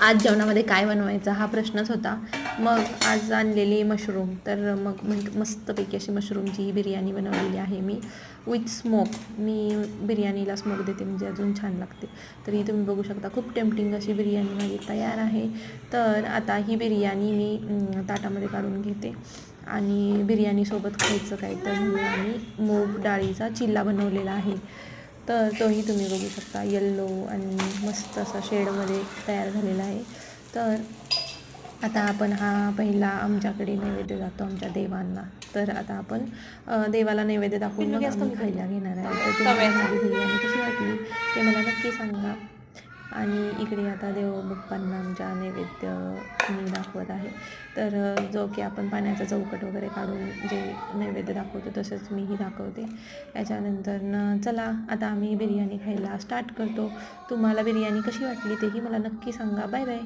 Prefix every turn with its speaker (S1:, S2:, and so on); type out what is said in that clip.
S1: आज जेवणामध्ये काय बनवायचं हा प्रश्नच होता. मग आज आणलेली मशरूम, तर मग मस्तपैकी अशी मशरूमची बिर्याणी बनवलेली आहे मी विथ स्मोक. मी बिर्याणीला स्मोक देते म्हणजे अजून छान लागते. तरी तुम्ही बघू शकता खूप टेम्पटिंग अशी बिर्याणी माझी तयार आहे. तर आता ही बिर्याणी मी ताटामध्ये काढून घेते आणि बिर्याणीसोबत खायचं काय तर म्हणून आम्ही मूग डाळीचा चिल्ला बनवलेला आहे. तर तोही तुम्ही बघू शकता येल्लो आणि मस्त असा शेडमध्ये तयार झालेला आहे. तर आता आपण हा पहिला आमच्याकडे नैवेद्य जातो आमच्या देवांना. तर आता आपण देवाला नैवेद्य दाखवून मग आम्ही खायला घेणार आहे. तर तुम्हाला माझी बिर्याणी कशी वाटली ते मला नक्की सांगा. आणि इकडे आता देवबाप्पांना आमच्या नैवेद्य मी दाखवत आहे. तर जो की आपण पाण्याचा चौकट वगैरे काढून जे नैवेद्य दाखवतो तसंच मीही दाखवते. याच्यानंतर चला आता आम्ही बिर्याणी खायला स्टार्ट करतो. तुम्हाला बिर्याणी कशी वाटली तेही मला नक्की सांगा. Bye bye.